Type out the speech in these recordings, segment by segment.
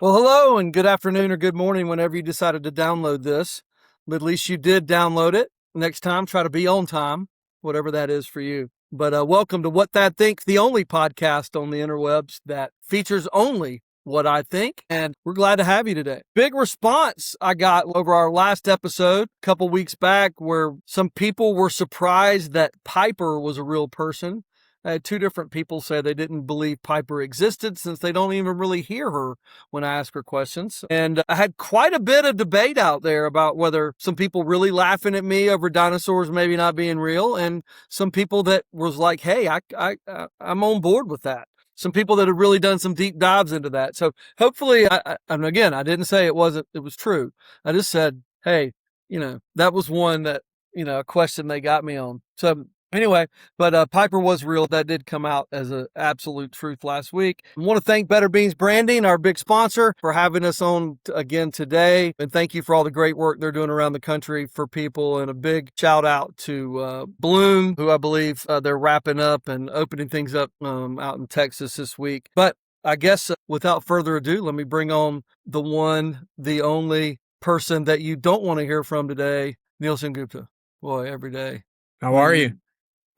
Well, hello and good afternoon or good morning whenever you decided to download this. But at least you did download it. Next time, try to be on time, whatever that is for you. But welcome to What That Thinks, the only podcast on the interwebs that features only what I think, and we're glad to have you today. Big response I got over our last episode a couple weeks back where some people were surprised that Piper was a real person. I had two different people say they didn't believe Piper existed since they don't even really hear her when I ask her questions. And I had quite a bit of debate out there about whether some people really laughing at me over dinosaurs maybe not being real, and some people that was like, hey, I'm on board with that. Some people that had really done some deep dives into that. So hopefully, and again, I didn't say it was true. I just said, hey, that was one that, a question they got me on. So anyway, but Piper was real. That did come out as an absolute truth last week. I want to thank Better Beans Branding, our big sponsor, for having us on again today. And thank you for all the great work they're doing around the country for people. And a big shout out to Bloom, who I believe they're wrapping up and opening things up out in Texas this week. But I guess without further ado, let me bring on the one, the only person that you don't want to hear from today, Neel Gupta. Boy, every day. How are you?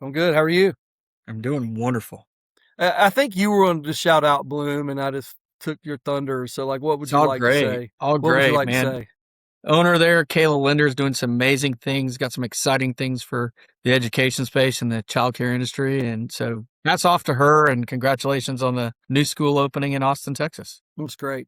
I'm good. How are you? I'm doing wonderful. I think you were on to shout out Bloom, and I just took your thunder. So, what would It's you all like to great. say? All What would you great, like to man. say? Owner there, Kayla Linder, is doing some amazing things, got some exciting things for the education space and the childcare industry. And so hats off to her and congratulations on the new school opening in Austin, Texas. That's great.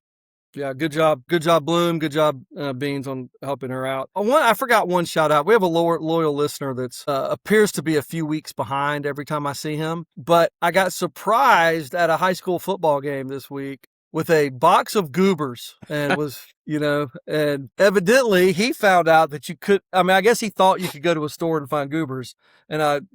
Yeah, good job. Good job, Bloom. Good job, Beans, on helping her out. I forgot one shout out. We have a loyal listener that's appears to be a few weeks behind every time I see him. But I got surprised at a high school football game this week with a box of Goobers and was, and evidently he found out that you could, I guess he thought you could go to a store and find Goobers. And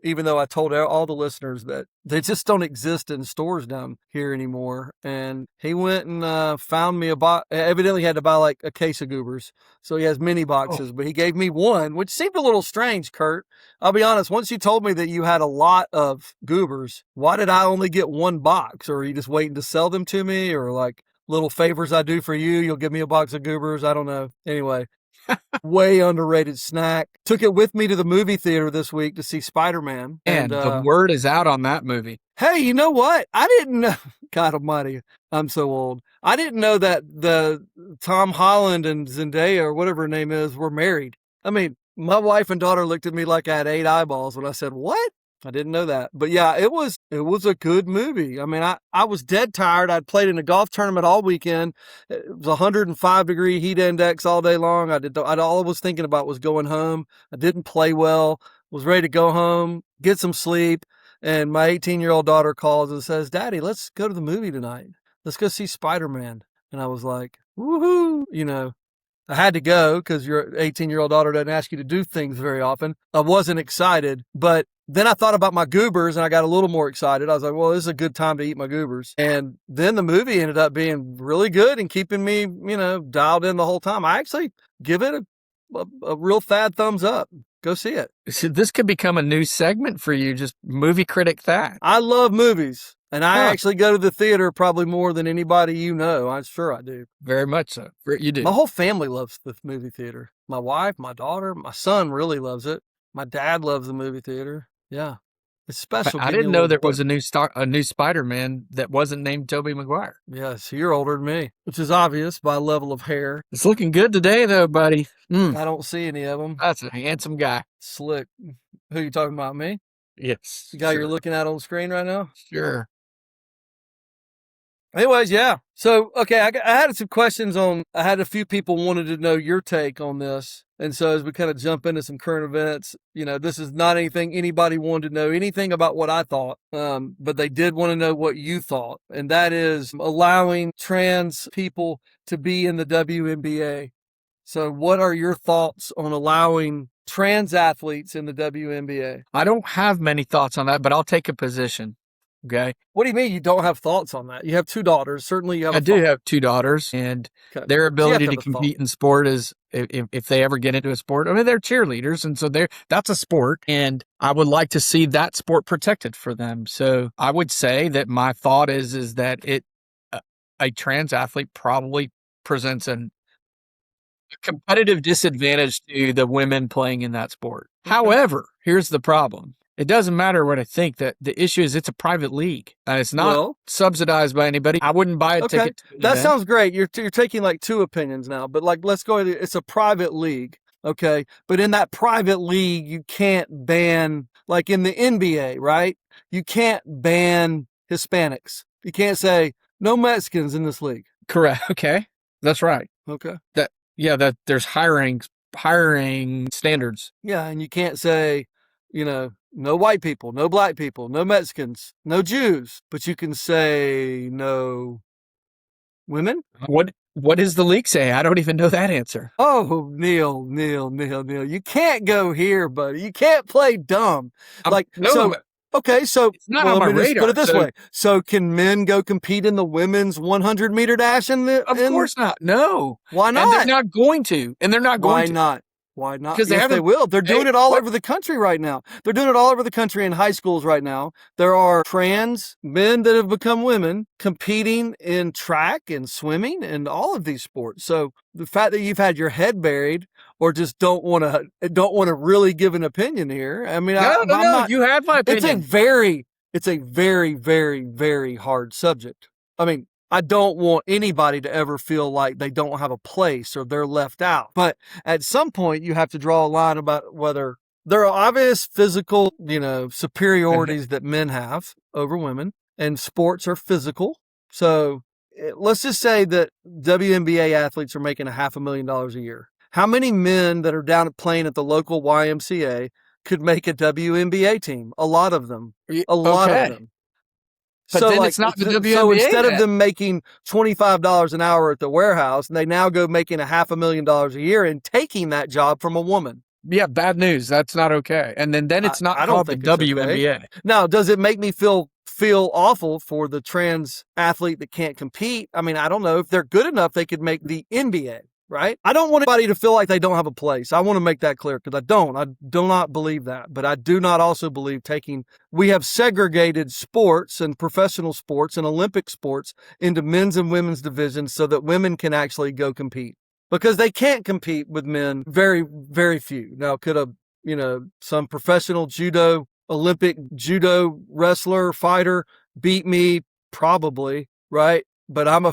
even though I told all the listeners that they just don't exist in stores down here anymore. And he went and found me a box. Evidently he had to buy like a case of Goobers. So he has many boxes, but he gave me one, which seemed a little strange, Kurt. I'll be honest. Once you told me that you had a lot of Goobers, why did I only get one box? Or are you just waiting to sell them to me? Or like little favors I do for you, you'll give me a box of Goobers? I don't know. Anyway, way underrated snack. Took it with me to the movie theater this week to see Spider-Man. And the word is out on that movie. Hey, you know what? I didn't know. God almighty, I'm so old. I didn't know that the Tom Holland and Zendaya, or whatever her name is, were married. I mean, my wife and daughter looked at me like I had 8 eyeballs when I said, what? I didn't know that. But yeah, it was a good movie. I mean, I was dead tired. I'd played in a golf tournament all weekend. It was 105-degree heat index all day long. All I was thinking about was going home. I didn't play well. Was ready to go home, get some sleep. And my 18-year-old daughter calls and says, Daddy, let's go to the movie tonight. Let's go see Spider-Man. And I was like, woohoo, I had to go because your 18-year-old daughter doesn't ask you to do things very often. I wasn't excited, but then I thought about my Goobers and I got a little more excited. I was like, well, this is a good time to eat my Goobers. And then the movie ended up being really good and keeping me, dialed in the whole time. I actually give it a real fat thumbs up. Go see it. So this could become a new segment for you, just movie critic Thad. I love movies. And I actually go to the theater probably more than anybody you know. I'm sure I do. Very much so. You do. My whole family loves the movie theater. My wife, my daughter, my son really loves it. My dad loves the movie theater. Yeah. It's special. I didn't know there was a new Spider-Man that wasn't named Tobey Maguire. Yes, you're older than me, which is obvious by level of hair. It's looking good today, though, buddy. I don't see any of them. That's a handsome guy. Slick. Who you talking about, me? Yes. The guy you're looking at on the screen right now? Sure. Anyways, yeah. So, okay, I had some questions I had a few people wanted to know your take on this. And so as we kind of jump into some current events, this is not anything anybody wanted to know anything about what I thought, but they did want to know what you thought. And that is allowing trans people to be in the WNBA. So what are your thoughts on allowing trans athletes in the WNBA? I don't have many thoughts on that, but I'll take a position. Okay. What do you mean you don't have thoughts on that? You have 2 daughters. Certainly you have I do have 2 daughters, and their ability to compete in sport is if they ever get into a sport. I mean, they're cheerleaders, and so that's a sport, and I would like to see that sport protected for them. So I would say that my thought is that a trans athlete probably presents a competitive disadvantage to the women playing in that sport. Okay. However, here's the problem. It doesn't matter what I think. That the issue is it's a private league. It's not subsidized by anybody. I wouldn't buy a ticket to an that event. sounds great. You're taking like two opinions now, but like let's go. It's a private league, okay? But in that private league, you can't ban, like in the NBA, right? You can't ban Hispanics. You can't say no Mexicans in this league. Correct. Okay, that's right. Okay. That there's hiring standards. Yeah, and you can't say, no white people, no black people, no Mexicans, no Jews, but you can say no women. What does the league say? I don't even know that answer. Oh, Neel, you can't go here, buddy. You can't play dumb. Okay, so it's not on my radar. Put it this way: so can men go compete in the women's 100-meter dash? Of course not. No. Why not? And they're not going to. Why not? Why not? Because they will. They're doing it all over the country right now. They're doing it all over the country in high schools right now. There are trans men that have become women competing in track and swimming and all of these sports. So the fact that you've had your head buried or just don't want to really give an opinion here. I mean, no. You have my opinion. It's a very, very, very hard subject. I mean, I don't want anybody to ever feel like they don't have a place or they're left out. But at some point, you have to draw a line about whether there are obvious physical, superiorities that men have over women, and sports are physical. So let's just say that WNBA athletes are making $500,000 a year. How many men that are down playing at the local YMCA could make a WNBA team? A lot of them. A lot of them. But then it's not the WNBA. So instead of them making $25 an hour at the warehouse, they now go making $500,000 a year and taking that job from a woman. Yeah, bad news. That's not okay. And then it's not called the WNBA. Okay. Now, does it make me feel awful for the trans athlete that can't compete? I mean, I don't know. If they're good enough, they could make the NBA. Right? I don't want anybody to feel like they don't have a place. I want to make that clear because I do not believe that. But I do not also believe we have segregated sports and professional sports and Olympic sports into men's and women's divisions so that women can actually go compete because they can't compete with men. Very, very few. Now, could some professional Olympic judo wrestler, fighter beat me? Probably, right? But I'm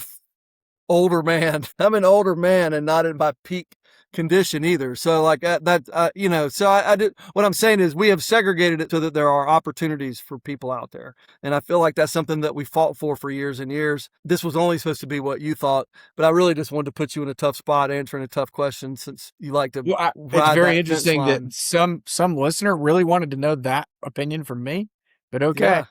older man. I'm an older man and not in my peak condition either. So like so I did, what I'm saying is we have segregated it so that there are opportunities for people out there. And I feel like that's something that we fought for years and years. This was only supposed to be what you thought, but I really just wanted to put you in a tough spot answering a tough question since you like to it's very interesting that some listener really wanted to know that opinion from me, but okay.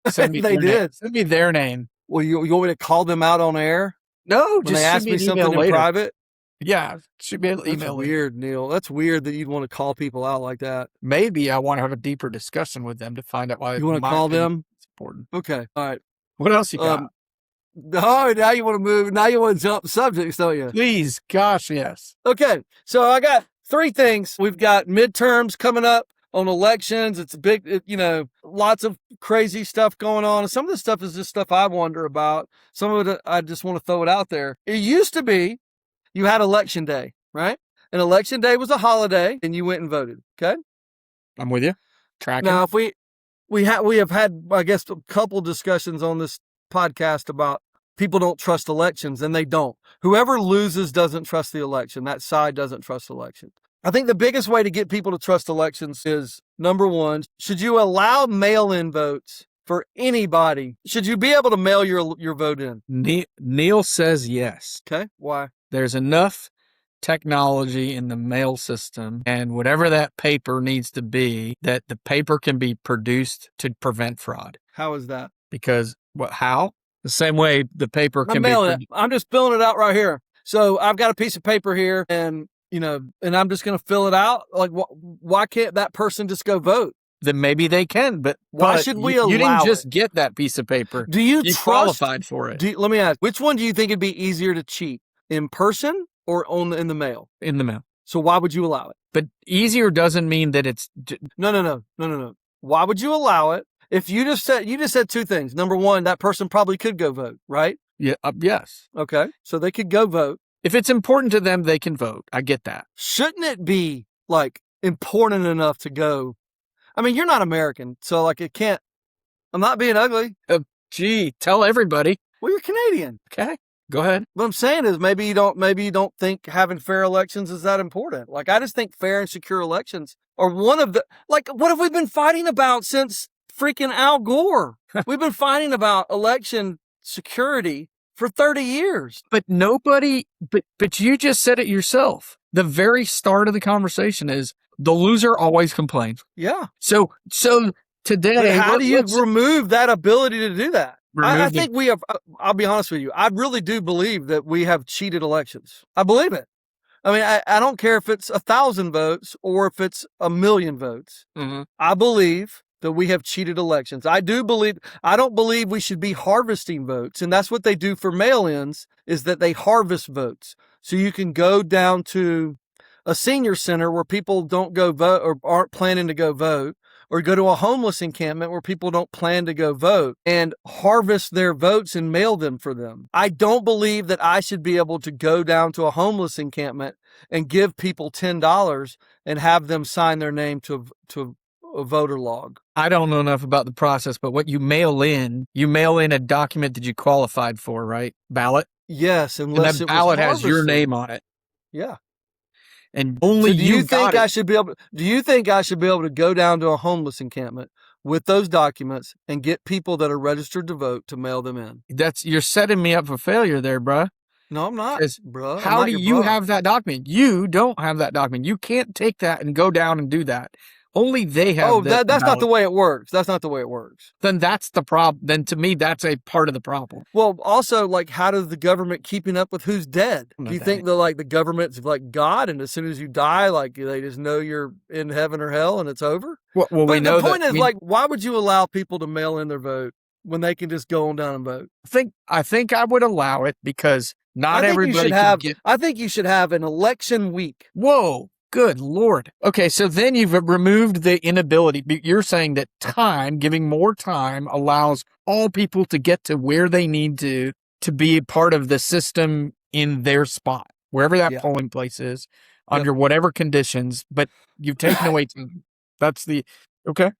Send me Send me their name. Well, you want me to call them out on air? No, when they ask me something in private? Yeah, shoot me an email. That's weird, Neel. That's weird that you'd want to call people out like that. Maybe I want to have a deeper discussion with them to find out why you want to call them. It's important. Okay, all right. What else you got? Now you want to move. Now you want to jump subjects, don't you? Please, gosh, yes. Okay, so I got three things. We've got midterms coming up. On elections, it's a big, lots of crazy stuff going on. Some of the stuff is just stuff I wonder about. Some of it, I just want to throw it out there. It used to be you had election day, right? And election day was a holiday and you went and voted. Okay. I'm with you. Tracking. Now, if we have had, I guess, a couple discussions on this podcast about people don't trust elections, and they don't. Whoever loses doesn't trust the election. That side doesn't trust the election. I think the biggest way to get people to trust elections is, number one, should you allow mail-in votes for anybody? Should you be able to mail your vote in? Neel says yes. Okay. Why? There's enough technology in the mail system and whatever that paper needs to be that the paper can be produced to prevent fraud. How is that? Because how? The same way the paper can be produced. I'm just filling it out right here. So I've got a piece of paper here and and I'm just going to fill it out. Like, why can't that person just go vote? Then maybe they can, but why should we allow it? You didn't just get that piece of paper. Do you qualified for it? Let me ask, which one do you think it'd be easier to cheat? In person or in the mail? In the mail. So why would you allow it? But easier doesn't mean that it's... No. Why would you allow it? If you just said two things. Number one, that person probably could go vote, right? Yeah. Yes. Okay. So they could go vote. If it's important to them, they can vote. I get that. Shouldn't it be like important enough to go? I mean, you're not American, so like it can't. I'm not being ugly. Gee, tell everybody. Well, you're Canadian. Okay, go ahead. What I'm saying is maybe you don't think having fair elections is that important. Like I just think fair and secure elections are one of the, like, what have we been fighting about since freaking Al Gore? We've been fighting about election security for 30 years. But nobody, but you just said it yourself. The very start of the conversation is the loser always complains. Yeah. So today, But how do you remove that ability to do that? I think we have, I'll be honest with you. I really do believe that we have cheated elections. I believe it. I mean, I don't care if it's 1,000 votes or if it's 1,000,000 votes. Mm-hmm. I believe that we have cheated elections. I don't believe we should be harvesting votes. And that's what they do for mail-ins, is that they harvest votes. So you can go down to a senior center where people don't go vote or aren't planning to go vote, or go to a homeless encampment where people don't plan to go vote and harvest their votes and mail them for them. I don't believe that I should be able to go down to a homeless encampment and give people $10 and have them sign their name to a voter log. I don't know enough about the process, but what you mail in a document that you qualified for, right? Ballot? Yes, unless and that ballot has your name on it. Yeah. And only do you think I should be able to go down to a homeless encampment with those documents and get people that are registered to vote to mail them in? You're setting me up for failure there, bruh. No, I'm not, bruh. How do you have that document? You don't have that document. You can't take that and go down and do that. Only they have. Oh, that's not the way it works. That's not the way it works. Then that's the problem. Then to me, that's a part of the problem. Well, also, like, how does the government keeping up with who's dead? Do you think the government's like God, and as soon as you die, like they just know you're in heaven or hell and it's over? Well, we know. The point is, like, why would you allow people to mail in their vote when they can just go on down and vote? I think I would allow it because not everybody can get. I think you should have an election week. Whoa. Good Lord. Okay, so then you've removed the inability. You're saying that giving more time allows all people to get to where they need to be a part of the system in their spot, wherever that polling place is, under whatever conditions, but you've taken away time. That's okay.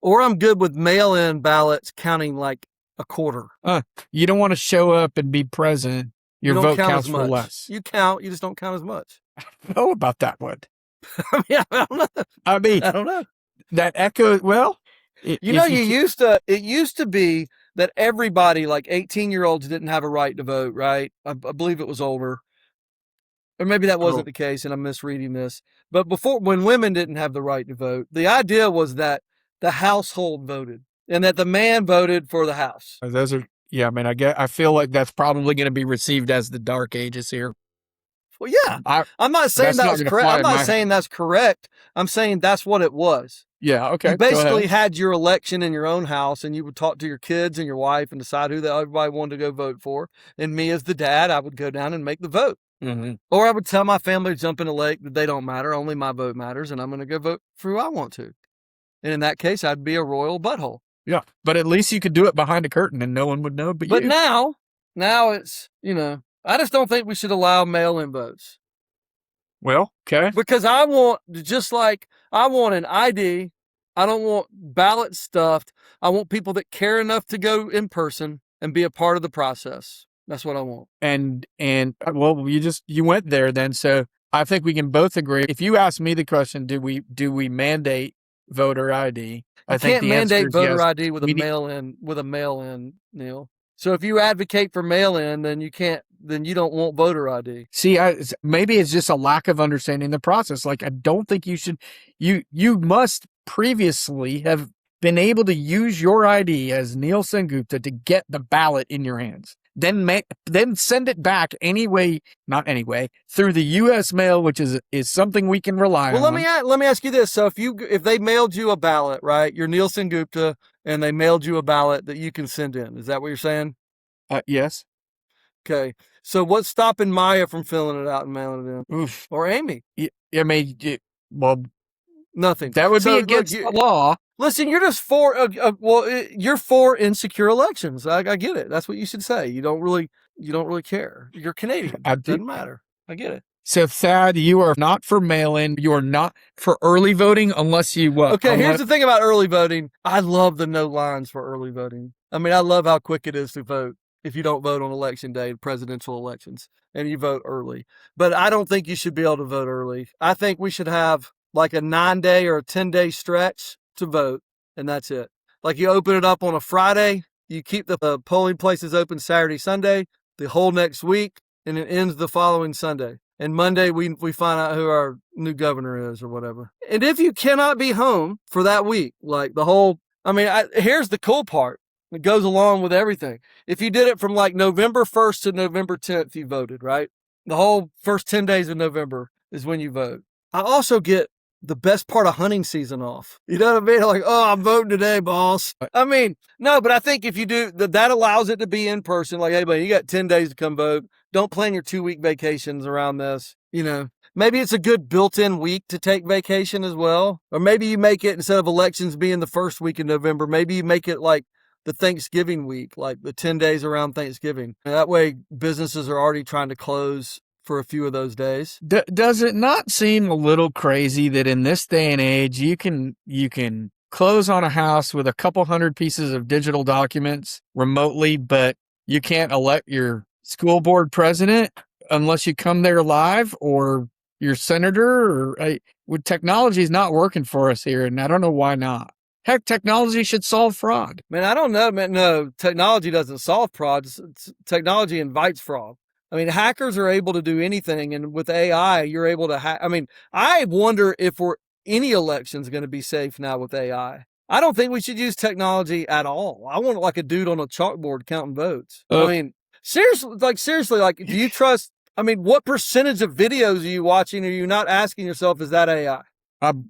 Or I'm good with mail-in ballots counting like a quarter. You don't want to show up and be present. Your vote counts for less. You count, you just don't count as much. I don't know about that one. I don't know. That echoes, well. It used to be that everybody, like 18-year-olds, didn't have a right to vote, right? I believe it was older. Or maybe that wasn't the case and I'm misreading this. But when women didn't have the right to vote, the idea was that the household voted and that the man voted for the house. Those are, I feel like that's probably going to be received as the dark ages here. Well, yeah, I'm not saying that's correct. I'm not saying that's correct. I'm saying that's what it was. Yeah, okay. You basically had your election in your own house, and you would talk to your kids and your wife and decide who everybody wanted to go vote for. And me as the dad, I would go down and make the vote. Mm-hmm. Or I would tell my family to jump in the lake that they don't matter, only my vote matters, and I'm going to go vote for who I want to. And in that case, I'd be a royal butthole. Yeah, but at least you could do it behind a curtain and no one would know but you. But now it's, I just don't think we should allow mail-in votes. Well, okay. Because I want an ID. I don't want ballot stuffed. I want people that care enough to go in person and be a part of the process. That's what I want. And well, you went there then. So I think we can both agree. If you ask me the question, do we mandate voter ID? I think can't mandate voter ID with a mail-in, Neel. So if you advocate for mail-in, then you don't want voter ID. See, maybe it's just a lack of understanding the process. Like, I don't think you must previously have been able to use your ID as Neel Sengupta to get the ballot in your hands. Then send it back through the U.S. mail, which is something we can rely on. Well, let me ask you this. So if they mailed you a ballot, right? You're Neel Sengupta, and they mailed you a ballot that you can send in. Is that what you're saying? Yes. Okay. So what's stopping Maya from filling it out and mailing it in? Oof. Or Amy? Nothing. That would be against the law. Listen, you're just for you're for insecure elections. I get it. That's what you should say. You don't really you don't really care. You're Canadian. I do. Doesn't matter. I get it. So, Thad, you are not for mail-in. You are not for early voting unless you what? Okay, here's the thing about early voting. I love the no lines for early voting. I mean, I love how quick it is to vote if you don't vote on election day, presidential elections, and you vote early. But I don't think you should be able to vote early. I think we should have like a 9-day or a 10-day stretch to vote, and that's it. Like you open it up on a Friday, you keep the polling places open Saturday, Sunday, the whole next week, and it ends the following Sunday. And Monday, we find out who our new governor is or whatever. And if you cannot be home for that week, like the whole, here's the cool part. It goes along with everything. If you did it from like November 1st to November 10th, you voted, right? The whole first 10 days of November is when you vote. I also get the best part of hunting season off. You know what I mean? Like, oh, I'm voting today, boss. I mean, no, but I think if you do, that allows it to be in person. Like, hey, buddy, you got 10 days to come vote. Don't plan your 2-week vacations around this. You know, maybe it's a good built-in week to take vacation as well. Or maybe you make it, instead of elections being the first week in November, maybe you make it like the Thanksgiving week, like the 10 days around Thanksgiving. And that way businesses are already trying to close for a few of those days. Does it not seem a little crazy that in this day and age you can close on a house with a couple hundred pieces of digital documents remotely, but you can't elect your school board president unless you come there live, or your senator? Technology is not working for us here, and I don't know why not. Heck, technology should solve fraud. Man, I don't know, man. No, technology doesn't solve fraud. Technology invites fraud. I mean, hackers are able to do anything, and with AI, you're able to hack. I mean, I wonder if any election's going to be safe now with AI. I don't think we should use technology at all. I want like a dude on a chalkboard counting votes. I mean, seriously, like, do you trust? I mean, what percentage of videos are you watching? Are you not asking yourself, is that AI?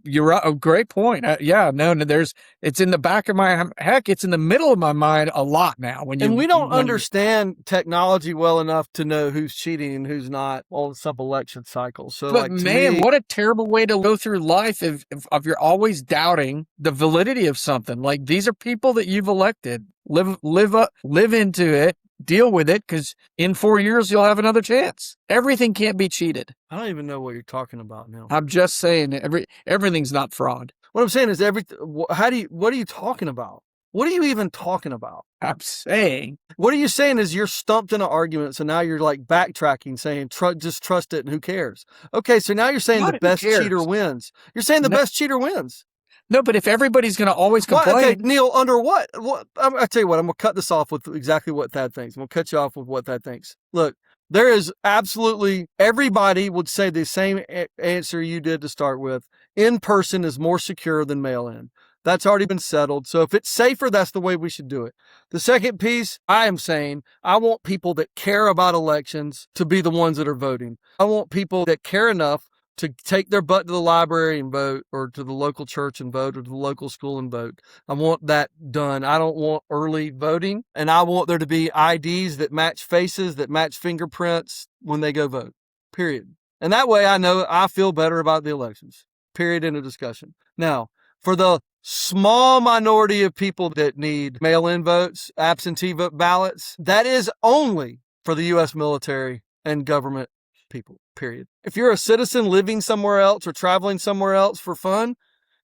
You're right. Oh, great point. It's in the back of my heck. It's in the middle of my mind a lot now. And we don't understand technology well enough to know who's cheating and who's not on some election cycles. So, but what a terrible way to go through life if you're always doubting the validity of something. Like, these are people that you've elected. Live into it. Deal with it, because in 4 years you'll have another chance. Everything can't be cheated. I don't even know what you're talking about now. I'm just saying everything's not fraud. What I'm saying is what are you talking about? What are you even talking about? I'm saying. What are you saying is you're stumped in an argument, so now you're like backtracking, saying just trust it and who cares? Okay, so now you're saying the best cheater wins. You're saying the best cheater wins. No, but if everybody's going to always complain. Okay, Neel, under what? I tell you what, I'm going to cut this off with exactly what Thad thinks. I'm going to cut you off with what Thad thinks. Look, there is absolutely, everybody would say the same answer you did to start with. In person is more secure than mail in. That's already been settled. So if it's safer, that's the way we should do it. The second piece, I am saying, I want people that care about elections to be the ones that are voting. I want people that care enough to take their butt to the library and vote, or to the local church and vote, or to the local school and vote. I want that done. I don't want early voting, and I want there to be IDs that match faces, that match fingerprints when they go vote, period. And that way I feel better about the elections, period, end of discussion. Now, for the small minority of people that need mail-in votes, absentee vote ballots, that is only for the U.S. military and government people, period. If you're a citizen living somewhere else or traveling somewhere else for fun,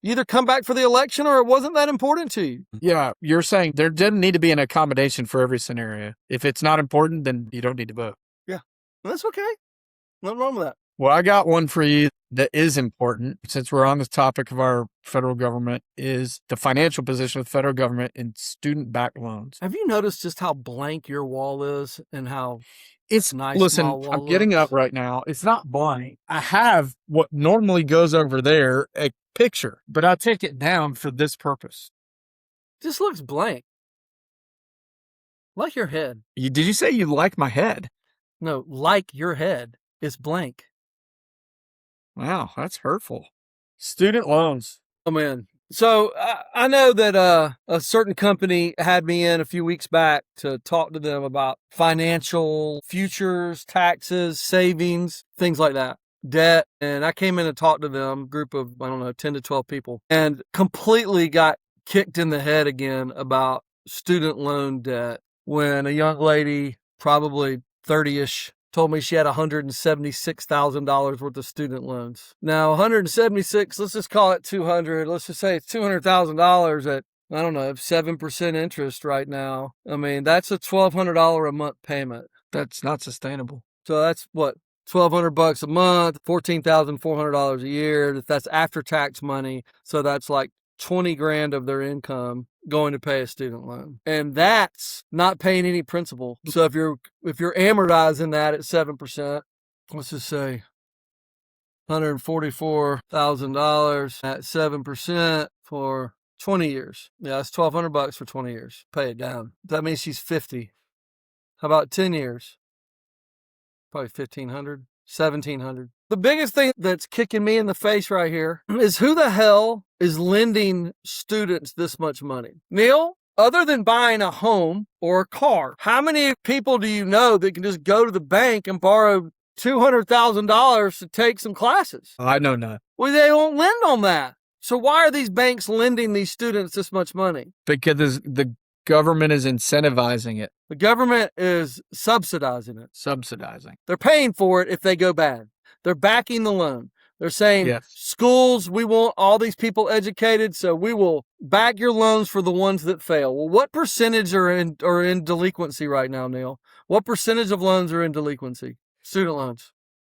you either come back for the election or it wasn't that important to you. Yeah, you're saying there doesn't need to be an accommodation for every scenario. If it's not important, then you don't need to vote. Yeah, that's okay. Nothing wrong with that. Well, I got one for you that is important, since we're on the topic of our federal government, is the financial position of the federal government in student-backed loans. Have you noticed just how blank your wall is and how it's nice? Listen, I'm getting up right now. It's not blank. I have what normally goes over there, a picture, but I take it down for this purpose. Just looks blank. Like your head. Did you say you like my head? No, like your head. It's blank. Wow, that's hurtful. Student loans. Oh, man. So I know that a certain company had me in a few weeks back to talk to them about financial futures, taxes, savings, things like that, debt. And I came in and talked to them, a group of, 10 to 12 people, and completely got kicked in the head again about student loan debt when a young lady, probably 30-ish, told me she had $176,000 worth of student loans. Now, 176, let's just call it 200. Let's just say it's $200,000 at, I don't know, 7% interest right now. I mean, that's a $1,200 a month payment. That's not sustainable. So that's what, $1,200 a month, $14,400 a year. That's after tax money. So that's like 20 grand of their income going to pay a student loan. And that's not paying any principal. So if you're amortizing that at 7%, let's just say $144,000 at 7% for 20 years. Yeah, that's $1,200 for 20 years. Pay it down. That means she's 50. How about 10 years? Probably 1,500, 1,700. The biggest thing that's kicking me in the face right here is who the hell is lending students this much money? Neel, other than buying a home or a car, how many people do you know that can just go to the bank and borrow $200,000 to take some classes? I know none. Well, they won't lend on that. So why are these banks lending these students this much money? Because the government is incentivizing it. The government is subsidizing it. Subsidizing. They're paying for it if they go bad. They're backing the loan. They're saying, yes, schools, we want all these people educated, so we will back your loans for the ones that fail. Well, what percentage are in delinquency right now, Neel? What percentage of loans are in delinquency? Student loans.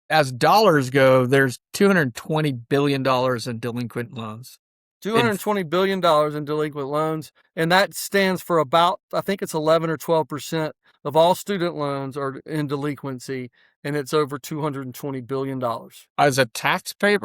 As dollars go, there's $220 billion in delinquent loans. $220 billion in delinquent loans, and that stands for about, I think it's 11 or 12% of all student loans are in delinquency, and it's over $220 billion. As a taxpayer,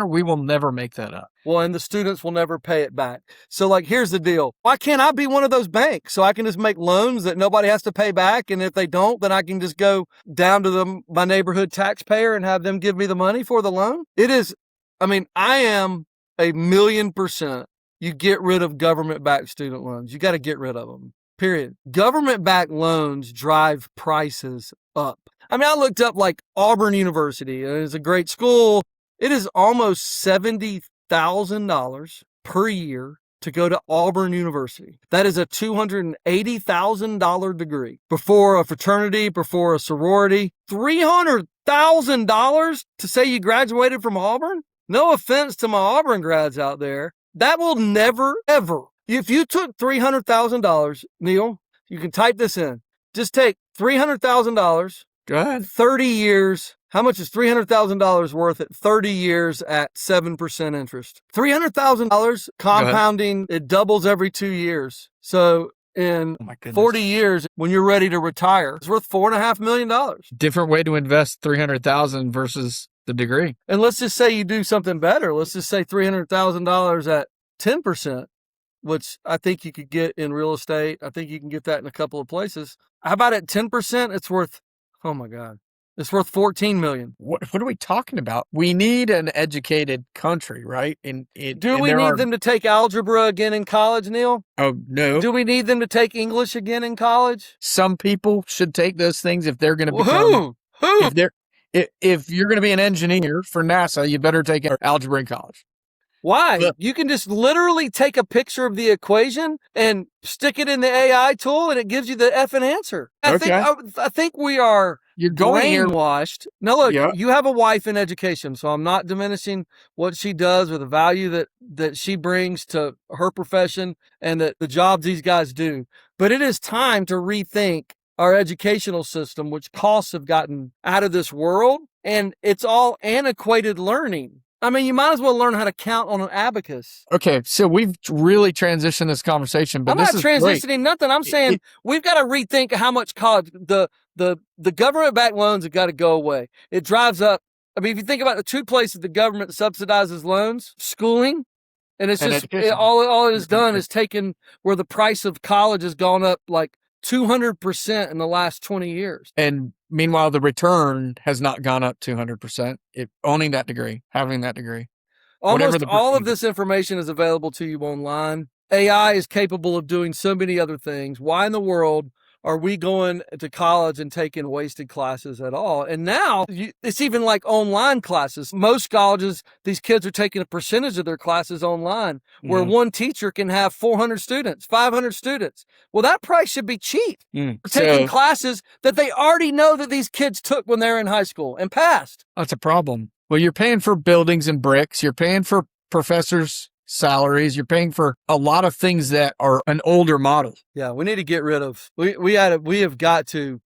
we will never make that up. Well, and the students will never pay it back. So, like, here's the deal. Why can't I be one of those banks so I can just make loans that nobody has to pay back, and if they don't, then I can just go down to my neighborhood taxpayer and have them give me the money for the loan? It is, I mean, I am 1,000,000%. You get rid of government-backed student loans. You got to get rid of them, period. Government-backed loans drive prices up. I mean, I looked up like Auburn University. It's a great school. It is almost $70,000 per year to go to Auburn University. That is a $280,000 degree. Before a fraternity, before a sorority, $300,000 to say you graduated from Auburn? No offense to my Auburn grads out there. That will never, ever. If you took $300,000, Neel, you can type this in. Just take $300,000. Go ahead. 30 years. How much is $300,000 worth at 30 years at 7% interest? $300,000 compounding, it doubles every 2 years. So in 40 years, when you're ready to retire, it's worth $4.5 million. Different way to invest $300,000 versus the degree. And let's just say you do something better. Let's just say $300,000 at 10%, which I think you could get in real estate. I think you can get that in a couple of places. How about at 10%? It's worth, oh my God, it's worth $14 million. What are we talking about? We need an educated country, right? Do we need them to take algebra again in college, Neel? Oh, no. Do we need them to take English again in college? Some people should take those things if they're going to become... Who? If you're going to be an engineer for NASA, you better take algebra in college. Why? You can just literally take a picture of the equation and stick it in the AI tool, and it gives you the effing answer. I think we are brainwashed. Now, look, you have a wife in education, so I'm not diminishing what she does or the value that she brings to her profession and the jobs these guys do. But it is time to rethink our educational system, which costs have gotten out of this world, and it's all antiquated learning. I mean, you might as well learn how to count on an abacus. Okay, so we've really transitioned this conversation, but I'm not transitioning nothing. I'm saying we've got to rethink how much college the government-backed loans have got to go away. It drives up. I mean, if you think about the two places the government subsidizes loans, schooling, and it's just all it has done is taken where the price of college has gone up like 200% in the last 20 years. And meanwhile, the return has not gone up 200%. Owning that degree, having that degree. Almost all of this information is available to you online. AI is capable of doing so many other things. Why in the world are we going to college and taking wasted classes at all? And now it's even like online classes. Most colleges, these kids are taking a percentage of their classes online, where one teacher can have 400 students, 500 students. Well, that price should be cheap. Taking classes that they already know that these kids took when they're in high school and passed. That's a problem. Well, you're paying for buildings and bricks. You're paying for professors' salaries. You're paying for a lot of things that are an older model. Yeah, we need to get rid of, we have got to,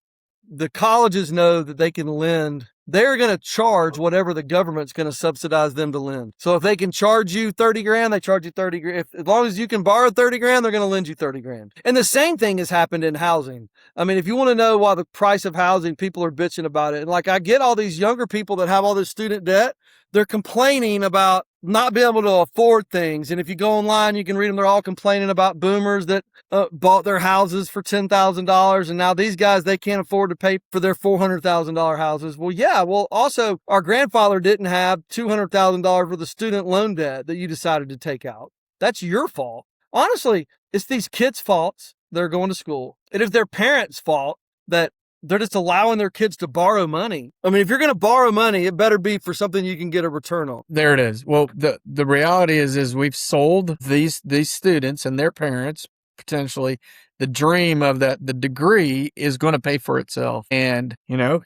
the colleges know that they can lend. They're going to charge whatever the government's going to subsidize them to lend. So if they can charge you 30 grand, they charge you 30 grand. As long as you can borrow 30 grand, they're going to lend you 30 grand. And the same thing has happened in housing. I mean, if you want to know why the price of housing, people are bitching about it. And like, I get all these younger people that have all this student debt. They're complaining about not being able to afford things. And if you go online, you can read them. They're all complaining about boomers that bought their houses for $10,000. And now these guys, they can't afford to pay for their $400,000 houses. Well, yeah. Well, also, our grandfather didn't have $200,000 for the student loan debt that you decided to take out. That's your fault. Honestly, it's these kids' faults that are going to school. It is their parents' fault that they're just allowing their kids to borrow money. I mean, if you're going to borrow money, it better be for something you can get a return on. There it is. Well, the reality is we've sold these students and their parents potentially the dream of that the degree is going to pay for itself. And,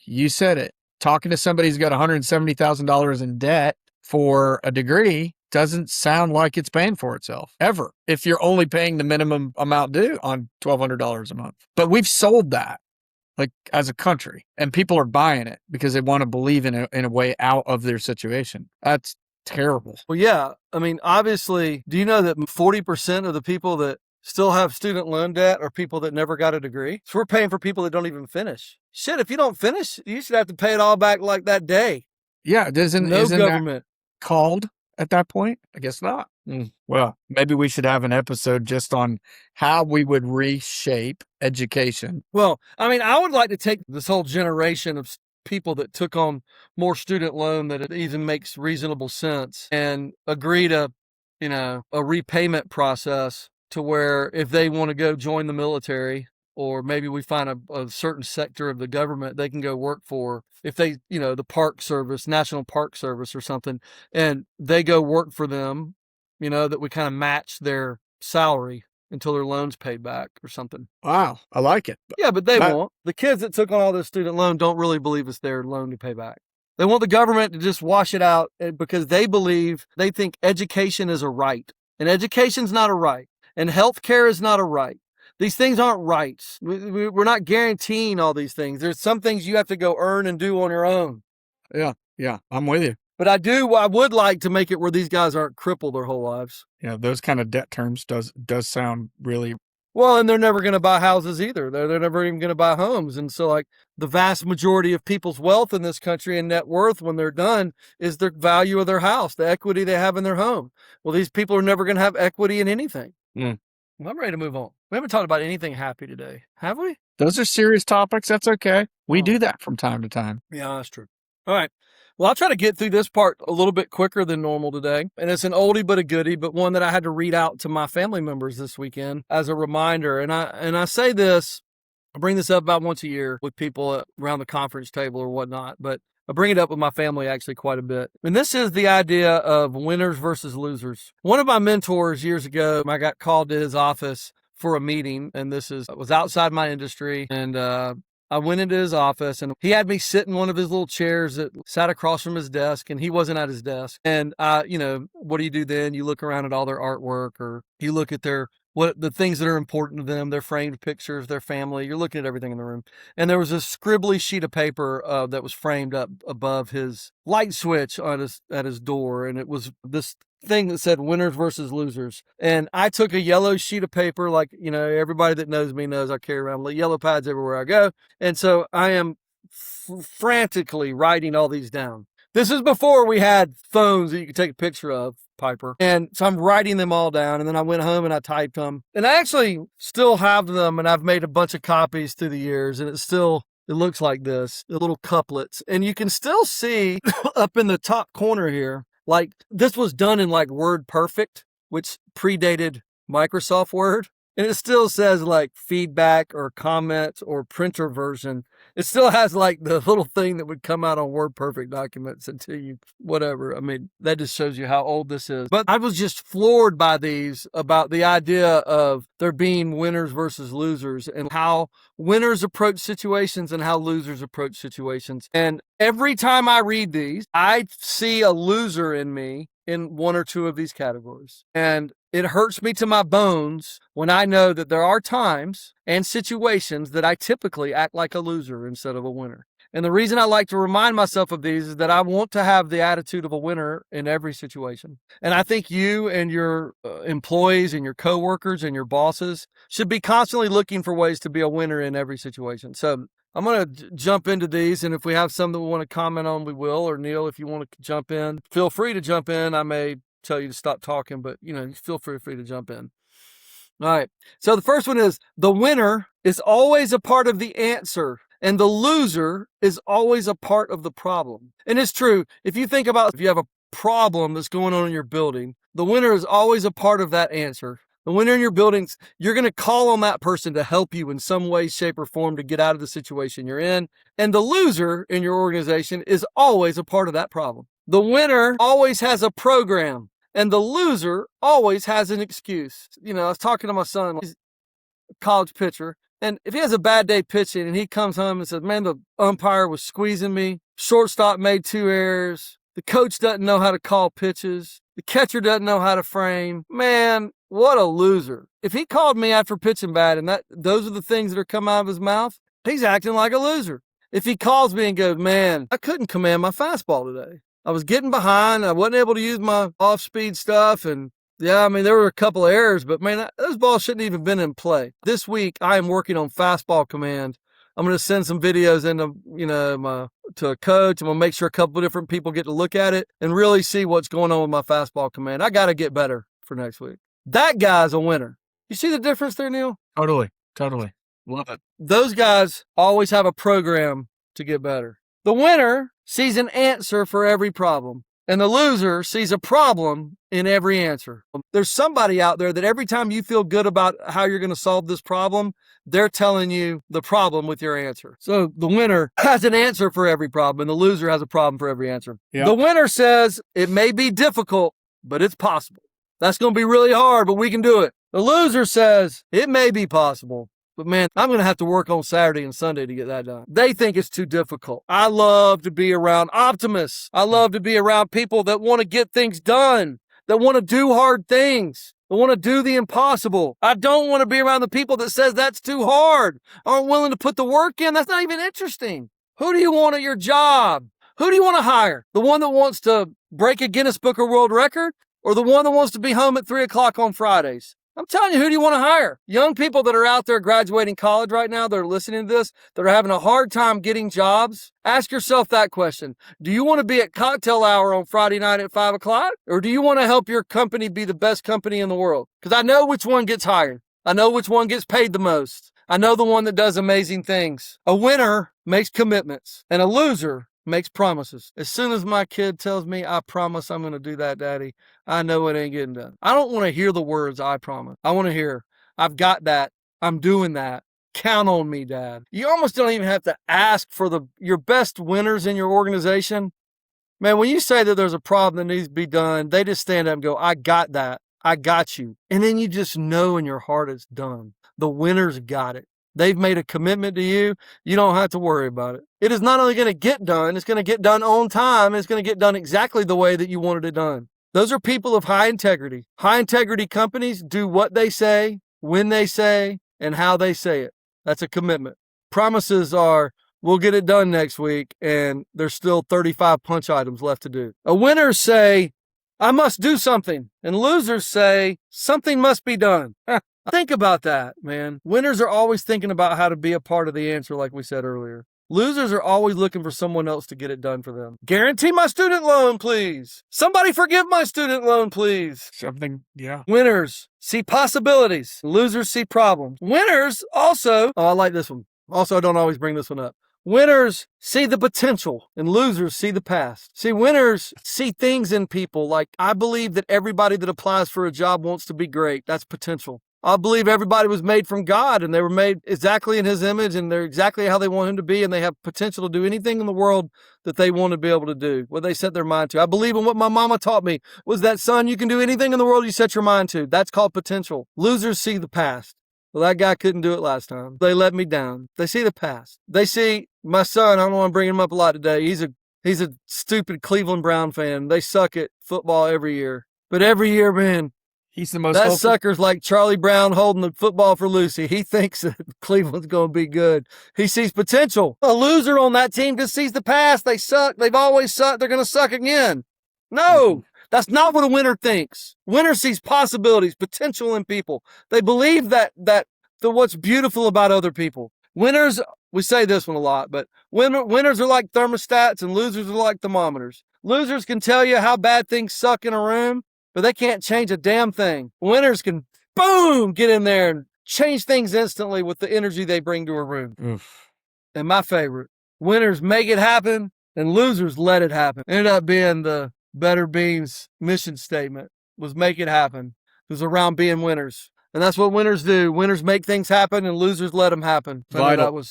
you said it. Talking to somebody who's got $170,000 in debt for a degree doesn't sound like it's paying for itself ever, if you're only paying the minimum amount due on $1,200 a month. But we've sold that, like, as a country, and people are buying it because they want to believe in a way out of their situation. That's terrible. Well, yeah. I mean, obviously, do you know that 40% of the people that still have student loan debt are people that never got a degree? So we're paying for people that don't even finish. Shit, if you don't finish, you should have to pay it all back like that day. Yeah, isn't government that called at that point? I guess not. Well, maybe we should have an episode just on how we would reshape education. Well, I mean, I would like to take this whole generation of people that took on more student loan that it even makes reasonable sense and agree to, a repayment process to where if they want to go join the military, or maybe we find a certain sector of the government they can go work for, if they, the Park Service, National Park Service or something, and they go work for them, that we kind of match their salary until their loan's paid back or something. Wow, I like it. Yeah, but they won't. The kids that took on all this student loan don't really believe it's their loan to pay back. They want the government to just wash it out because they think education is a right. And education's not a right. And healthcare is not a right. These things aren't rights. We're not guaranteeing all these things. There's some things you have to go earn and do on your own. Yeah, I'm with you. But I would like to make it where these guys aren't crippled their whole lives. Yeah, those kind of debt terms does sound really... Well, and they're never going to buy houses either. They're never even going to buy homes. And so, like, the vast majority of people's wealth in this country and net worth when they're done is the value of their house, the equity they have in their home. Well, these people are never going to have equity in anything. Well, I'm ready to move on. We haven't talked about anything happy today, have we? Those are serious topics. That's okay. We do that from time to time. Yeah, that's true. All right. Well, I'll try to get through this part a little bit quicker than normal today. And it's an oldie but a goodie, but one that I had to read out to my family members this weekend as a reminder. And I say this, I bring this up about once a year with people around the conference table or whatnot, but I bring it up with my family actually quite a bit. And this is the idea of winners versus losers. One of my mentors years ago, I got called to his office for a meeting, and it was outside my industry, and I went into his office, and he had me sit in one of his little chairs that sat across from his desk, and he wasn't at his desk. And what do you do then? You look around at all their artwork, or you look at the things that are important to them, their framed pictures, their family. You're looking at everything in the room. And there was a scribbly sheet of paper that was framed up above his light switch at his door, and it was this thing that said winners versus losers. And I took a yellow sheet of paper, like, everybody that knows me knows I carry around yellow pads everywhere I go. And so I am frantically writing all these down. This is before we had phones that you could take a picture of, Piper. And so I'm writing them all down, and then I went home and I typed them. And I actually still have them, and I've made a bunch of copies through the years, and it looks like this, the little couplets. And you can still see up in the top corner here, like, this was done in like Word Perfect, which predated Microsoft Word. and it still says like feedback or comments or printer version. It still has like the little thing that would come out on WordPerfect documents until you whatever. I mean, that just shows you how old this is. But I was just floored by these about the idea of there being winners versus losers and how winners approach situations and how losers approach situations. And every time I read these, I see a loser in me in one or two of these categories. And it hurts me to my bones when I know that there are times and situations that I typically act like a loser instead of a winner. And the reason I like to remind myself of these is that I want to have the attitude of a winner in every situation. And I think you and your employees and your coworkers and your bosses should be constantly looking for ways to be a winner in every situation. So I'm going to jump into these, and if we have some that we want to comment on, we will. Or Neel, if you want to jump in, feel free to jump in. I may tell you to stop talking, but feel free to jump in. All right. So the first one is the winner is always a part of the answer, and the loser is always a part of the problem. And it's true. If you think about if you have a problem that's going on in your building, the winner is always a part of that answer. The winner in your buildings, you're going to call on that person to help you in some way, shape, or form to get out of the situation you're in. And the loser in your organization is always a part of that problem. The winner always has a program, and the loser always has an excuse. I was talking to my son, he's a college pitcher, and if he has a bad day pitching and he comes home and says, man, the umpire was squeezing me, shortstop made 2 errors, the coach doesn't know how to call pitches, the catcher doesn't know how to frame, man, what a loser. If he called me after pitching bad and those are the things that are coming out of his mouth, he's acting like a loser. If he calls me and goes, man, I couldn't command my fastball today. I was getting behind. I wasn't able to use my off-speed stuff. And yeah, I mean, there were a couple of errors, but man, those balls shouldn't even been in play. This week, I am working on fastball command. I'm going to send some videos into, to a coach. I'm going to make sure a couple of different people get to look at it and really see what's going on with my fastball command. I got to get better for next week. That guy's a winner. You see the difference there, Neel? Totally. Love it. Those guys always have a program to get better. The winner sees an answer for every problem, and the loser sees a problem in every answer. There's somebody out there that every time you feel good about how you're going to solve this problem, they're telling you the problem with your answer. So the winner has an answer for every problem, and the loser has a problem for every answer. Yep. The winner says it may be difficult, but it's possible. That's going to be really hard, but we can do it. The loser says it may be possible, but man, I'm going to have to work on Saturday and Sunday to get that done. They think it's too difficult. I love to be around optimists. I love to be around people that want to get things done, that want to do hard things, that want to do the impossible. I don't want to be around the people that says that's too hard, aren't willing to put the work in. That's not even interesting. Who do you want at your job? Who do you want to hire? The one that wants to break a Guinness Book of World Record? Or the one that wants to be home at 3 o'clock on Fridays? I'm telling you, who do you want to hire? Young people that are out there graduating college right now, that are listening to this, that are having a hard time getting jobs, ask yourself that question. Do you want to be at cocktail hour on Friday night at 5 o'clock? Or do you want to help your company be the best company in the world? Because I know which one gets hired. I know which one gets paid the most. I know the one that does amazing things. A winner makes commitments, and a loser makes promises. As soon as my kid tells me, I promise I'm going to do that, Daddy, I know it ain't getting done. I don't want to hear the words, I promise. I want to hear, I've got that. I'm doing that. Count on me, Dad. You almost don't even have to ask for your best winners in your organization. Man, when you say that there's a problem that needs to be done, they just stand up and go, I got that. I got you. And then you just know in your heart it's done. The winners got it. They've made a commitment to you. You don't have to worry about it. It is not only going to get done, it's going to get done on time. It's going to get done exactly the way that you wanted it done. Those are people of high integrity. High integrity companies do what they say, when they say, and how they say it. That's a commitment. Promises are, we'll get it done next week, and there's still 35 punch items left to do. Winners say, I must do something. And losers say, something must be done. Think about that, man. Winners are always thinking about how to be a part of the answer, like we said earlier. Losers are always looking for someone else to get it done for them. Guarantee my student loan, please. Somebody forgive my student loan, please. Something, yeah. Winners see possibilities. Losers see problems. Winners also, I like this one. Also, I don't always bring this one up. Winners see the potential and losers see the past. See, winners see things in people like, I believe that everybody that applies for a job wants to be great. That's potential. I believe everybody was made from God, and they were made exactly in his image, and they're exactly how they want him to be, and they have potential to do anything in the world that they want to be able to do, what they set their mind to. I believe in what my mama taught me was that, son, you can do anything in the world you set your mind to. That's called potential. Losers see the past. Well, that guy couldn't do it last time. They let me down. They see the past. They see my son. I don't want to bring him up a lot today. He's a stupid Cleveland Brown fan. They suck at football every year. But every year, man, He's the most that hopeful. sucker's like Charlie Brown holding the football for Lucy. He thinks that Cleveland's going to be good. He sees potential. A loser on that team just sees the past. They suck. They've always sucked. They're going to suck again. No, that's not what a winner thinks. Winner sees possibilities, potential in people. They believe that what's beautiful about other people. Winners, we say this one a lot, but winners are like thermostats and losers are like thermometers. Losers can tell you how bad things suck in a room, but they can't change a damn thing. Winners can, boom, get in there and change things instantly with the energy they bring to a room. Oof. And my favorite, winners make it happen and losers let it happen. Ended up being the Better Beans mission statement, was make it happen. It was around being winners. And that's what winners do. Winners make things happen and losers let them happen. Vital.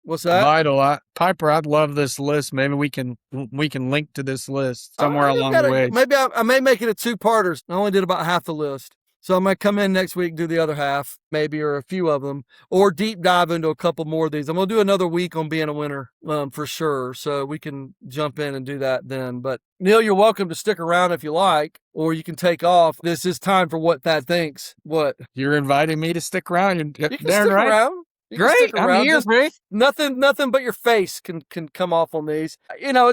What's that? Vital. Piper, I'd love this list. Maybe we can link to this list somewhere along the way. Maybe I may make it a two-parters. I only did about half the list. So I might come in next week, do the other half, maybe, or a few of them, or deep dive into a couple more of these. I'm going to do another week on being a winner for sure. So we can jump in and do that then. But Neel, you're welcome to stick around if you like, or you can take off. This is time for What That Thinks. What? You're inviting me to stick around. You can stick around. Great. I'm here, Ray. Nothing but your face can come off on these. You know,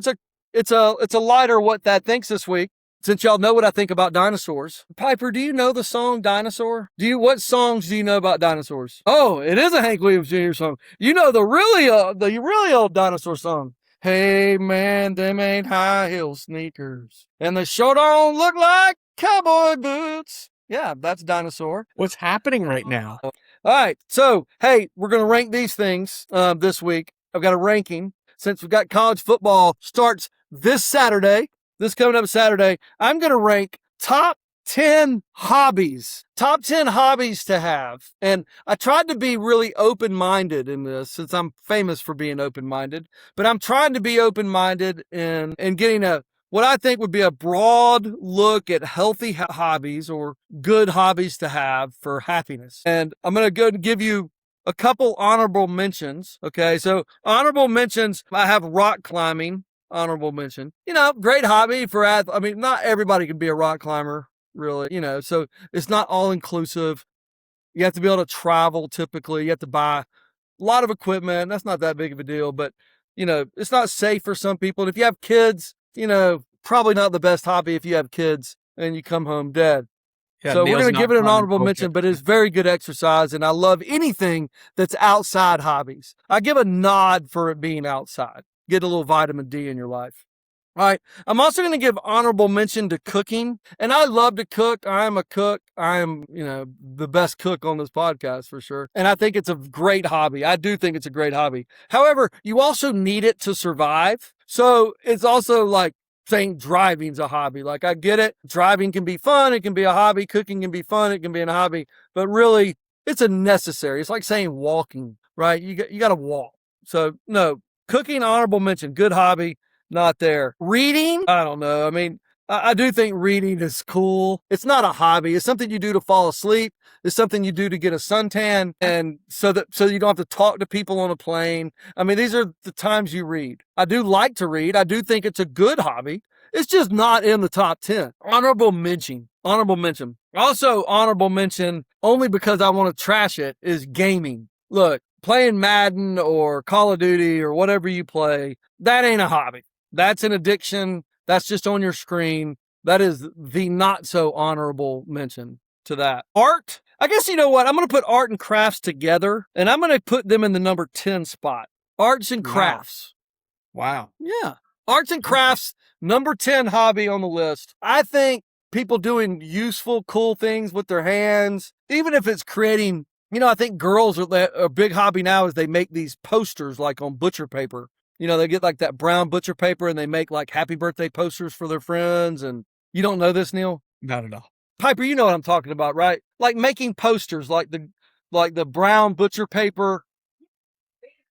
it's a lighter What That Thinks this week. Since y'all know what I think about dinosaurs. Piper, do you know the song Dinosaur? What songs do you know about dinosaurs? Oh, it is a Hank Williams Jr. song. You know the really old dinosaur song. Hey man, them ain't high heel sneakers. And they sure don't look like cowboy boots. Yeah, that's Dinosaur. What's happening right now? All right. So, hey, we're going to rank these things this week. I've got a ranking. Since we've got college football starts this coming up Saturday, I'm going to rank top 10 hobbies. Top 10 hobbies to have. And I tried to be really open-minded in this, since I'm famous for being open-minded. But I'm trying to be open-minded in getting what I think would be a broad look at healthy hobbies or good hobbies to have for happiness. And I'm going to go and give you a couple honorable mentions. Okay, so honorable mentions, I have rock climbing. Honorable mention. You know, great hobby for not everybody can be a rock climber, really, so it's not all inclusive. You have to be able to travel typically. You have to buy a lot of equipment. That's not that big of a deal, but it's not safe for some people. And if you have kids, probably not the best hobby if you have kids and you come home dead. Yeah, so we're going to give it an honorable mention, but it's very good exercise. And I love anything that's outside hobbies. I give a nod for it being outside. Get a little vitamin D in your life. All right. I'm also going to give honorable mention to cooking. And I love to cook. I am a cook. I am, the best cook on this podcast for sure. And I think it's a great hobby. I do think it's a great hobby. However, you also need it to survive. So it's also like saying driving's a hobby. Like, I get it. Driving can be fun. It can be a hobby. Cooking can be fun. It can be a hobby. But really, it's a necessary. It's like saying walking, right? You got to walk. So no. Cooking, honorable mention, good hobby, not there. Reading, I don't know. I mean, I do think reading is cool. It's not a hobby. It's something you do to fall asleep. It's something you do to get a suntan, and so you don't have to talk to people on a plane. I mean, these are the times you read. I do like to read. I do think it's a good hobby. It's just not in the top 10. Honorable mention. Also, honorable mention, only because I want to trash it, is gaming. Look, playing Madden or Call of Duty or whatever you play, that ain't a hobby. That's an addiction. That's just on your screen. That is the not so honorable mention to that. Art, I guess you know what? I'm going to put art and crafts together, and I'm going to put them in the number 10 spot. Arts and crafts. Wow. Yeah. Arts and crafts, number 10 hobby on the list. I think people doing useful, cool things with their hands, even if it's creating, I think girls a big hobby now is they make these posters like on butcher paper. They get like that brown butcher paper and they make like happy birthday posters for their friends. And you don't know this, Neel? Not at all. Piper, you know what I'm talking about, right? Like making posters, like the brown butcher paper.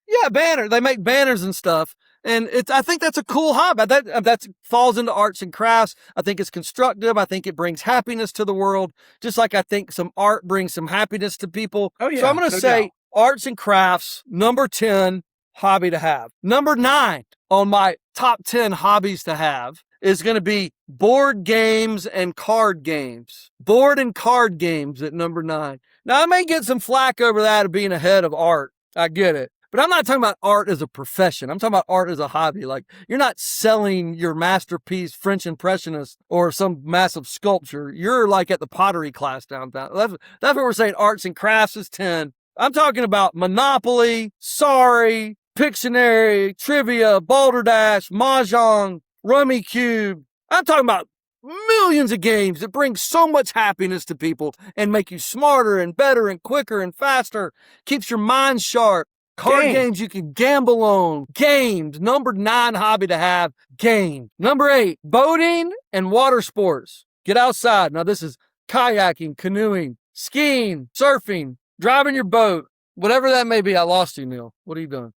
Yeah, banner. They make banners and stuff. And I think that's a cool hobby. That falls into arts and crafts. I think it's constructive. I think it brings happiness to the world. Just like I think some art brings some happiness to people. Oh, yeah. So I'm going to say arts and crafts, number 10, hobby to have. Number 9 on my top 10 hobbies to have is going to be board games and card games. Board and card games at number 9. Now, I may get some flack over that of being ahead of art. I get it. But I'm not talking about art as a profession. I'm talking about art as a hobby. Like, you're not selling your masterpiece, French Impressionist, or some massive sculpture. You're like at the pottery class downtown. That's what we're saying. Arts and crafts is 10. I'm talking about Monopoly, Sorry, Pictionary, Trivia, Balderdash, Mahjong, Rummy Cube. I'm talking about millions of games that bring so much happiness to people and make you smarter and better and quicker and faster. Keeps your mind sharp. Card games you can gamble on. Games. Number 9 hobby to have. Game. Number 8, boating and water sports. Get outside. Now this is kayaking, canoeing, skiing, surfing, driving your boat, whatever that may be. I lost you, Neel. What are you doing?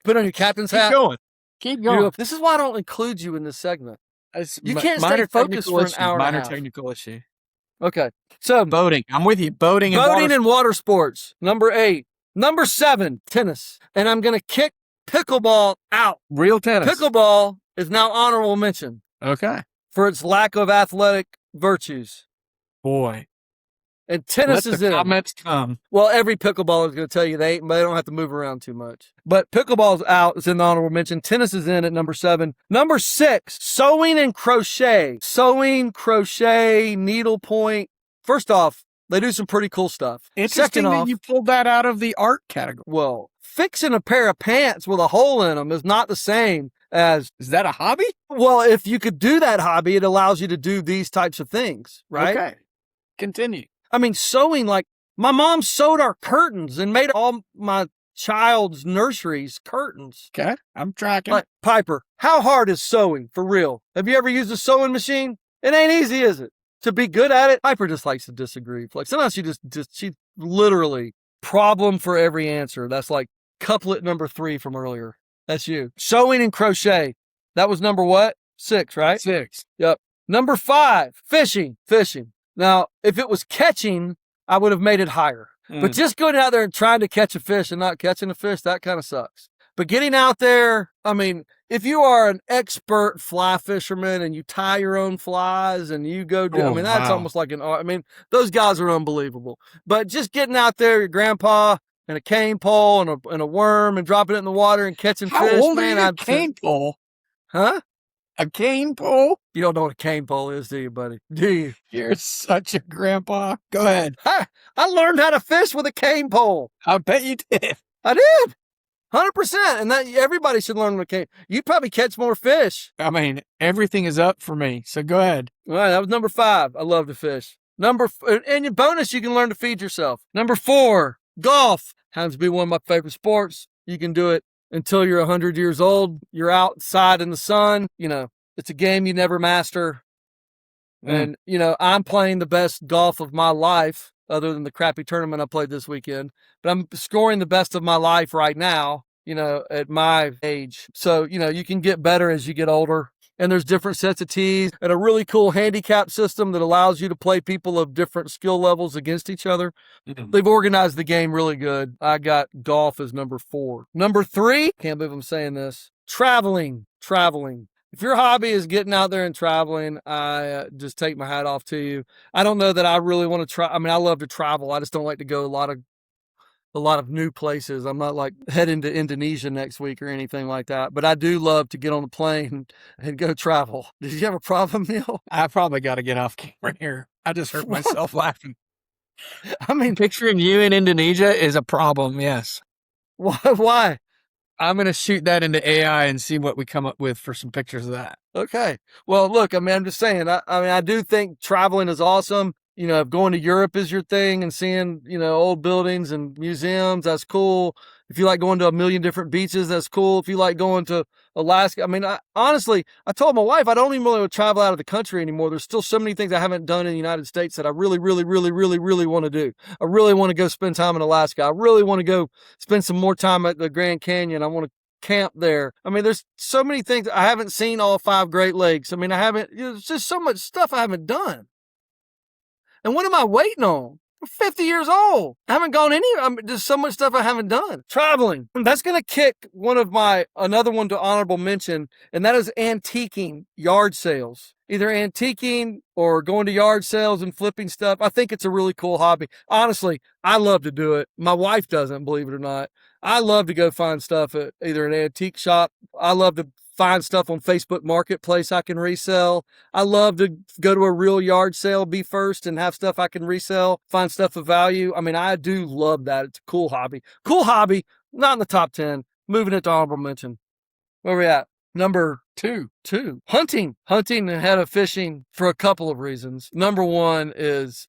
Put on your captain's hat. Keep going. This is why I don't include you in this segment. You can't minor stay focused for an hour and a minor half. technical issue. Okay. So Boating. I'm with you. Boating and water sports. Number 8. Number 7, tennis. And I'm going to kick pickleball out. Real tennis. Pickleball is now honorable mention. Okay. For its lack of athletic virtues. Boy. And tennis Let is the in. comments come. Well, every pickleballer is going to tell you they ain't, but they don't have to move around too much. But pickleball's out. It's in the honorable mention. Tennis is in at number 7. Number 6, sewing and crochet. Sewing, crochet, needlepoint. First off, they do some pretty cool stuff. Interesting that you pulled that out of the art category. Well, fixing a pair of pants with a hole in them is not the same as... Is that a hobby? Well, if you could do that hobby, it allows you to do these types of things, right? Okay. Continue. I mean, sewing, like, my mom sewed our curtains and made all my child's nurseries curtains. Okay, I'm tracking. Like, Piper, how hard is sewing, for real? Have you ever used a sewing machine? It ain't easy, is it? To be good at it, Piper just likes to disagree. Like, sometimes she literally problem for every answer. That's like couplet number 3 from earlier. That's you. Sewing and crochet. That was number what? 6, right? 6. Yep. Number 5, fishing. Now, if it was catching, I would have made it higher. But just going out there and trying to catch a fish and not catching a fish, that kind of sucks. But getting out there, I mean, if you are an expert fly fisherman and you tie your own flies and you go do, that's almost like an art. I mean, those guys are unbelievable. But just getting out there, your grandpa and a cane pole and a worm and dropping it in the water and catching fish. How old man, are you? A cane pole? Huh? A cane pole? You don't know what a cane pole is, do you, buddy? Do you? You're such a grandpa. Go ahead. I learned how to fish with a cane pole. I bet you did. I did. 100%. And that everybody should learn with a cane. You'd probably catch more fish. I mean, everything is up for me. So go ahead. All right, that was number 5. I love to fish. And your bonus, you can learn to feed yourself. Number 4, golf. Happens to be one of my favorite sports. You can do it until you're 100 years old. You're outside in the sun. You know, it's a game you never master. And, you know, I'm playing the best golf of my life, other than the crappy tournament I played this weekend. But I'm scoring the best of my life right now, you know, at my age. So, you know, you can get better as you get older. And there's different sets of tees and a really cool handicap system that allows you to play people of different skill levels against each other. They've organized the game really good. I got golf as number 4. Number 3, can't believe I'm saying this, traveling. If your hobby is getting out there and traveling, I just take my hat off to you. I don't know that I really want to try. I mean, I love to travel. I just don't like to go a lot of new places. I'm not like heading to Indonesia next week or anything like that. But I do love to get on a plane and go travel. Did you have a problem, Neel? I probably got to get off camera here. I just hurt myself laughing. I mean, picturing you in Indonesia is a problem. Yes. Why? I'm going to shoot that into AI and see what we come up with for some pictures of that. Okay. Well, look, I mean, I'm just saying, I do think traveling is awesome. You know, if going to Europe is your thing and seeing, you know, old buildings and museums, that's cool. If you like going to a million different beaches, that's cool. If you like going to Alaska. I mean, honestly, I told my wife I don't even really want to travel out of the country anymore. There's still so many things I haven't done in the United States that I really, really, really, really, really want to do. I really want to go spend time in Alaska. I really want to go spend some more time at the Grand Canyon. I want to camp there. I mean, there's so many things. I haven't seen all 5 Great Lakes. I mean, there's just so much stuff I haven't done. And what am I waiting on? I'm 50 years old. I haven't gone there's so much stuff I haven't done. Traveling. That's going to kick another one to honorable mention, and that is antiquing yard sales. Either antiquing or going to yard sales and flipping stuff. I think it's a really cool hobby. Honestly, I love to do it. My wife doesn't, believe it or not. I love to go find stuff at either an antique shop. I love to find stuff on Facebook Marketplace I can resell. I love to go to a real yard sale, be first, and have stuff I can resell, find stuff of value. I mean, I do love that. It's a cool hobby. Cool hobby, not in the top 10. Moving it to honorable mention. Where are we at? Number two. Hunting ahead of fishing for a couple of reasons. Number one is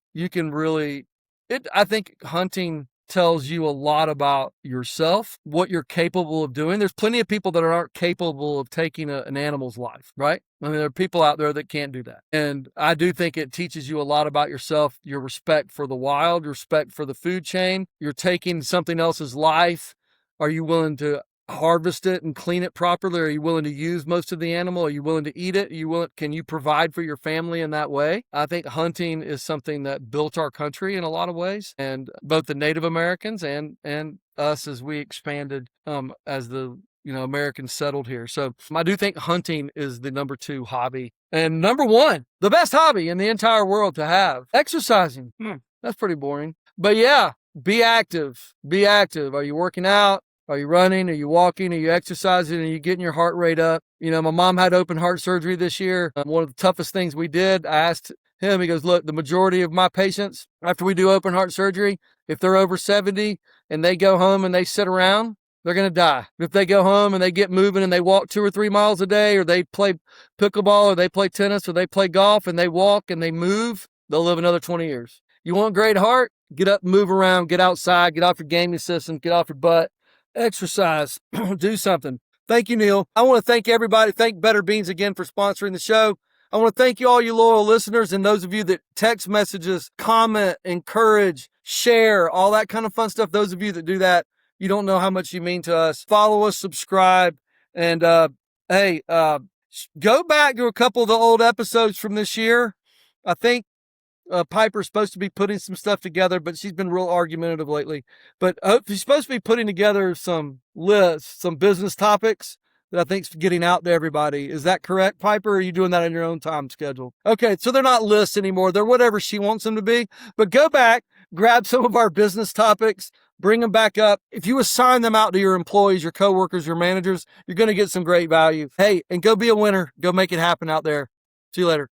I think hunting tells you a lot about yourself, what you're capable of doing. There's plenty of people that aren't capable of taking an animal's life, right? I mean, there are people out there that can't do that. And I do think it teaches you a lot about yourself, your respect for the wild, respect for the food chain. You're taking something else's life. Are you willing to harvest it and clean it properly? Are you willing to use most of the animal? Are you willing to eat it? Can you provide for your family in that way? I think hunting is something that built our country in a lot of ways, and both the Native Americans and us as we expanded as the Americans settled here. So I do think hunting is the number 2 hobby. And number 1, the best hobby in the entire world to have, exercising. That's pretty boring. But yeah, be active. Be active. Are you working out? Are you running? Are you walking? Are you exercising? Are you getting your heart rate up? My mom had open heart surgery this year. One of the toughest things we did, I asked him, he goes, look, the majority of my patients, after we do open heart surgery, if they're over 70 and they go home and they sit around, they're going to die. If they go home and they get moving and they walk 2 or 3 miles a day, or they play pickleball, or they play tennis, or they play golf, and they walk and they move, they'll live another 20 years. You want a great heart? Get up, move around, get outside, get off your gaming system, get off your butt. Exercise, do something. Thank you, Neel. I want to thank everybody. Thank Better Beans again for sponsoring the show. I want to thank you, all you loyal listeners, and those of you that text messages, comment, encourage, share, all that kind of fun stuff. Those of you that do that, you don't know how much you mean to us. Follow us, subscribe, and go back to a couple of the old episodes from this year. I think Piper's supposed to be putting some stuff together, but she's been real argumentative lately. But she's supposed to be putting together some lists, some business topics that I think's getting out to everybody. Is that correct, Piper? Or are you doing that on your own time schedule? Okay, so they're not lists anymore. They're whatever she wants them to be. But go back, grab some of our business topics, bring them back up. If you assign them out to your employees, your coworkers, your managers, you're going to get some great value. Hey, and go be a winner. Go make it happen out there. See you later.